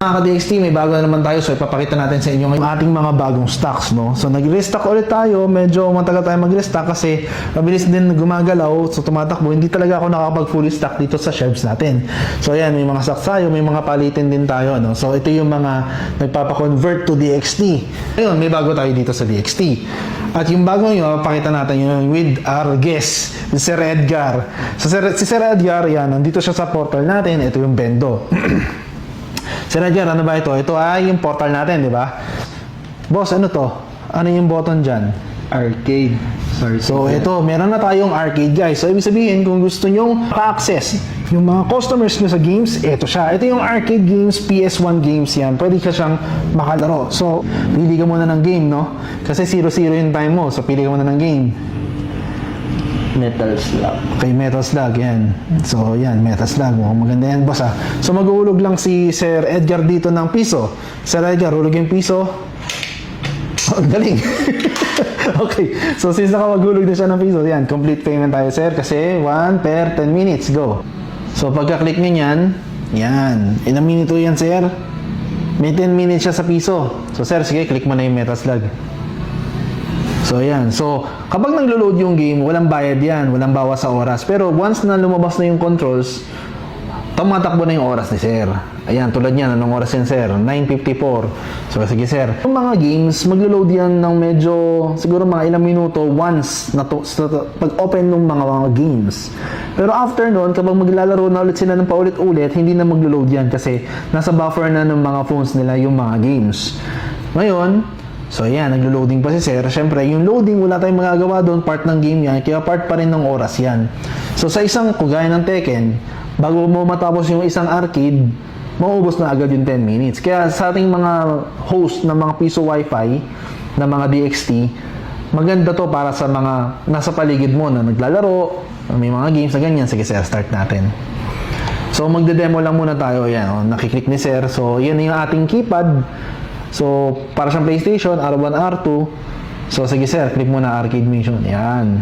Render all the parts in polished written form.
Mga ka-DXT, may bago na naman tayo. So, ipapakita natin sa inyo yung ating mga bagong stocks, no? So, nag-restock ulit tayo. Medyo matagal tayo mag-restock kasi mabilis din gumagalaw. So, tumatakbo. Hindi talaga ako nakapag-fully stock dito sa shelves natin. So, ayan, may mga stocks tayo. May mga palitin din tayo, no? So, ito yung mga nagpapakonvert to DXT. Ngayon, may bago tayo dito sa DXT. At yung bagong yun, pakita natin yun with our guest, si Sir Edgar. So, si Sir Edgar, yan, nandito siya sa portal natin. Ito yung Bendo. Sir Edgar, ano ba ito? Ito ay yung portal natin, di ba? Boss, ano to? Ano yung button dyan? Arcade. Sorry. So, ito, meron na tayong arcade, guys. So, ibig sabihin, kung gusto nyong pa-access yung mga customers nyo sa games, ito siya. Ito yung arcade games, PS1 games yan. Pwede ka siyang makalaro. So, pili ka muna ng game, no? Kasi 0-0 yung time mo. So, pili ka muna ng game. Metal Slug. Okay, Metal Slug, yan. So, yan, Metal Slug. Mukhang maganda yan, boss, ha? So, mag-uulog lang si Sir Edgar dito ng piso. Sir Edgar, ulog yung piso. Oh, galing. Okay, so since nakamaghulog na siya ng piso, yan, complete payment tayo, sir, kasi 1 per 10 minutes, go. So, pagka-click nyo yan, yan. Ilang minuto yan, sir? May 10 minutes siya sa piso. So, sir, sige, click mo na yung Metal Slug. So, ayan. So, kapag naglo-load yung game, walang bayad yan, walang bawas sa oras. Pero once na lumabas na yung controls, tumatakbo na yung oras ni sir. Ayan, tulad yan. Anong oras yan, sir? 9:54. So, sige, sir. Yung mga games, maglo-load yan ng medyo, siguro mga ilang minuto once na pag-open ng mga games. Pero after nun, kapag maglalaro na ulit sila ng paulit-ulit, hindi na maglo-load yan kasi nasa buffer na ng mga phones nila yung mga games. Ngayon, so ayan, naglo-loading pa si sir. Siyempre, yung loading, wala tayong magagawa doon, part ng game yan, kaya part pa rin ng oras yan. So sa isang, kugaya ng Tekken, bago mo matapos yung isang arcade, mauubos na agad yung 10 minutes. Kaya sa ating mga host ng mga piso wifi, na mga DXT, maganda to para sa mga nasa paligid mo na naglalaro, may mga games na ganyan. Sige sir, start natin. So magde-demo lang muna tayo. Ayan, oh, nakiklik ni sir. So yan yung ating keypad. So, para siyang PlayStation, R1, R2. So, sige sir, click mo na arcade mission. Yan.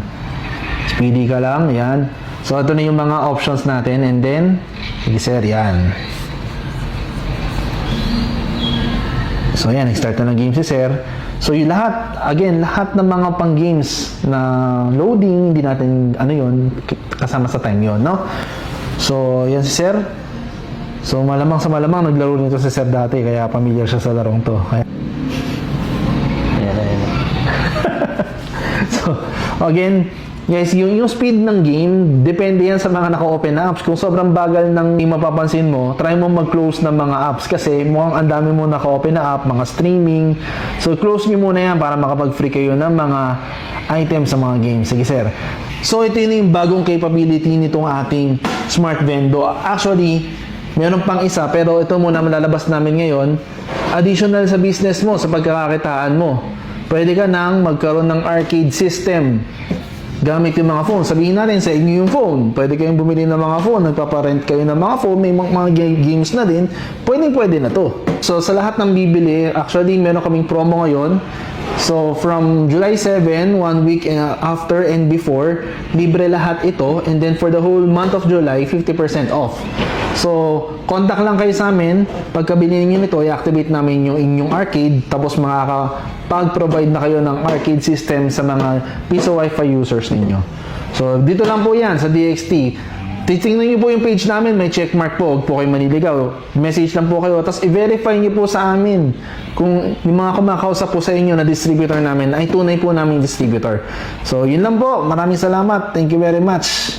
Speedy ka lang. Yan. So, ito na yung mga options natin. And then, sige sir, yan. So, yan. Nag-start na ng game si sir. So, yung lahat, again, lahat ng mga pang-games na loading, hindi natin, ano yun, kasama sa time yun, no? So, yan si sir. So, malamang sa malamang, naglaro nito si Sir dati, kaya familiar siya sa larong to. Kaya... Ayan. So, again, guys, yung speed ng game, depende yan sa mga naka-open na apps. Kung sobrang bagal ng mapapansin mo, try mo mag-close ng mga apps kasi mukhang ang dami mo naka-open na app, mga streaming. So, close nyo muna yan para makapag-free kayo ng mga items sa mga games. Sige, sir. So, ito yung bagong capability nitong ating Smart Vendo. Actually, meron pang isa, pero ito muna malalabas namin ngayon. Additional sa business mo, sa pagkakakitaan mo. Pwede ka nang magkaroon ng arcade system gamit yung mga phone. Sabihin natin sa inyo yung phone. Pwede kayong bumili ng mga phone. Nagpaparent kayo ng mga phone. May mga games na din. Pwede na to. So, sa lahat ng bibili, actually, meron kaming promo ngayon. So, from July 7, 1 week after and before, libre lahat ito. And then, for the whole month of July, 50% off. So, contact lang kayo sa amin. Pagka bilhin niyo nito, i-activate namin yung inyong arcade. Tapos makakapag-provide na kayo ng arcade system sa mga piso wifi users ninyo. So, dito lang po yan sa DXT. Titingnan niyo po yung page namin, may checkmark po. Huwag po kayo maniligaw. Message lang po kayo. Tapos, i-verify niyo po sa amin kung yung mga kumakausap po sa inyo na distributor namin ay tunay po namin distributor. So, yun lang po. Maraming salamat. Thank you very much.